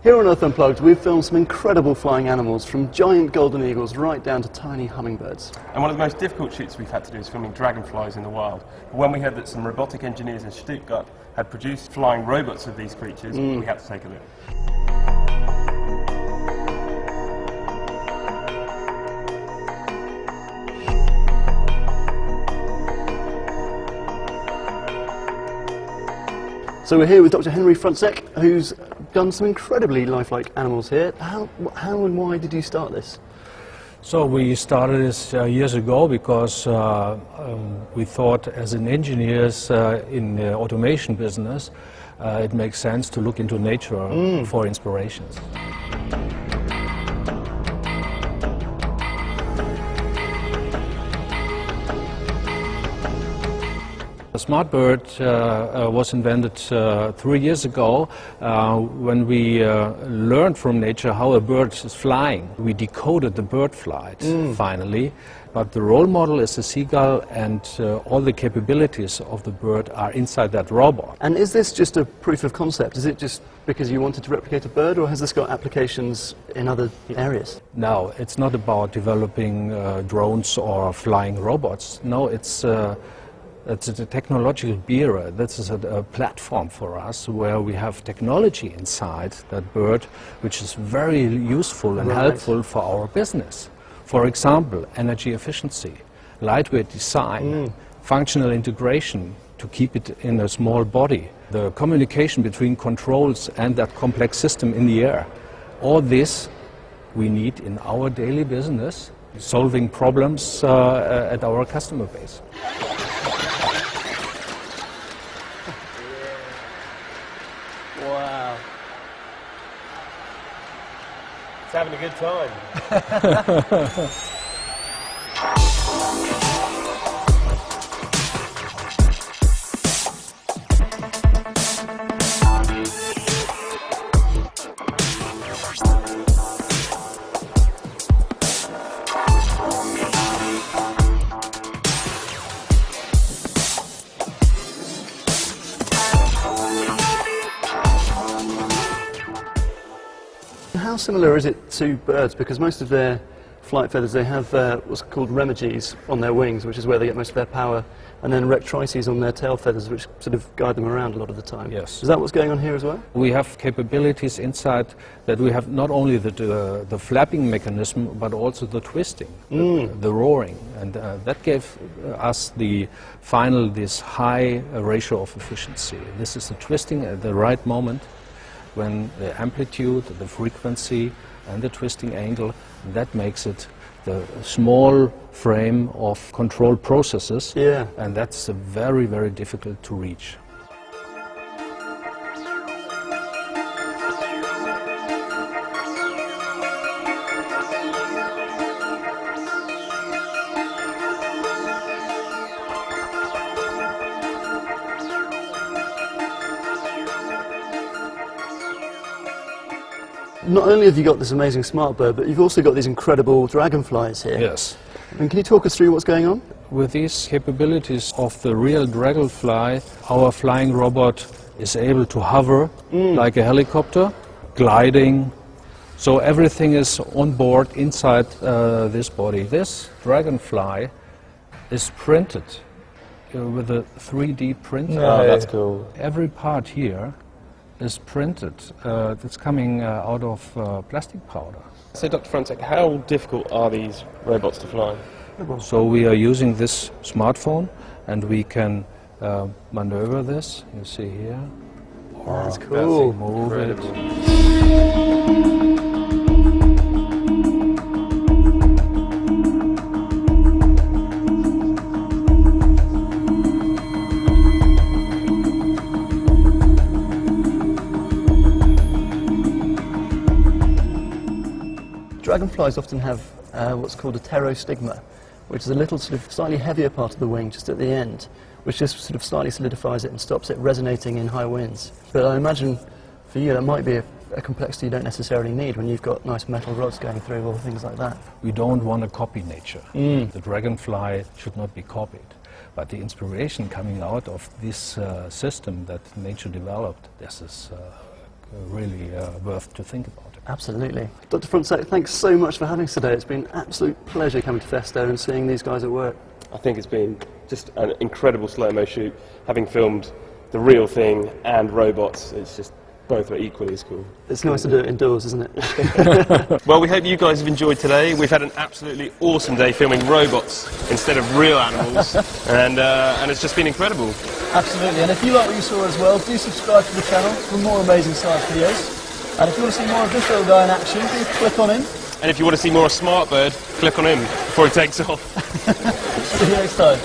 Here on Earth Unplugged, we've filmed some incredible flying animals, from giant golden eagles right down to tiny hummingbirds. And one of the most difficult shoots we've had to do is filming dragonflies in the wild. But when we heard that some robotic engineers in Stuttgart had produced flying robots of these creatures, we had to take a look. So we're here with Dr. Henry Frunzek, who's done some incredibly lifelike animals here. How and why did you start this? So we started this years ago because we thought, as an engineers in the automation business, it makes sense to look into nature for inspirations. The smart bird was invented 3 years ago when we learned from nature how a bird is flying. We decoded the bird flight finally, but the role model is a seagull, and all the capabilities of the bird are inside that robot. And is this just a proof of concept? Is it just because you wanted to replicate a bird, or has this got applications in other areas? No, it's not about developing drones or flying robots. No, it's a technological bureau. This is a platform for us where we have technology inside that bird which is very useful and helpful for our business. For example, energy efficiency, lightweight design, functional integration to keep it in a small body, the communication between controls and that complex system in the air. All this we need in our daily business, solving problems at our customer base. Wow. It's having a good time. How similar is it to birds? Because most of their flight feathers, they have what's called remiges on their wings, which is where they get most of their power, and then rectrices on their tail feathers, which sort of guide them around a lot of the time. Yes. Is that what's going on here as well? We have capabilities inside that we have not only the flapping mechanism, but also the twisting, the roaring, and that gave us this high ratio of efficiency. This is the twisting at the right moment, when the amplitude, the frequency and the twisting angle, that makes it the small frame of control processes, and that's very, very difficult to reach. Not only have you got this amazing smart bird, but you've also got these incredible dragonflies here. Yes. And can you talk us through what's going on? With these capabilities of the real dragonfly, our flying robot is able to hover like a helicopter, gliding, so everything is on board inside this body. This dragonfly is printed with a 3D printer. Oh, that's cool. Every part here is printed. It's coming out of plastic powder. So, Dr. Frunzek, how difficult are these robots to fly? So we are using this smartphone, and we can maneuver this. You see here. That's cool. Move it. Dragonflies often have what's called a pterostigma, which is a little sort of slightly heavier part of the wing just at the end, which just sort of slightly solidifies it and stops it resonating in high winds. But I imagine for you that might be a complexity you don't necessarily need when you've got nice metal rods going through or things like that. We don't want to copy nature. The dragonfly should not be copied. But the inspiration coming out of this system that nature developed, this is really worth to think about. Absolutely. Dr. Fronczak, thanks so much for having us today. It's been an absolute pleasure coming to Festo and seeing these guys at work. I think it's been just an incredible slow-mo shoot. Having filmed the real thing and robots, it's just both are equally as cool. It's nice to do it indoors, isn't it? Well, we hope you guys have enjoyed today. We've had an absolutely awesome day filming robots instead of real animals, and it's just been incredible. Absolutely, and if you like what you saw as well, do subscribe to the channel for more amazing science videos. And if you want to see more of this little guy in action, do click on him. And if you want to see more of Smartbird, click on him before he takes off. See you next time.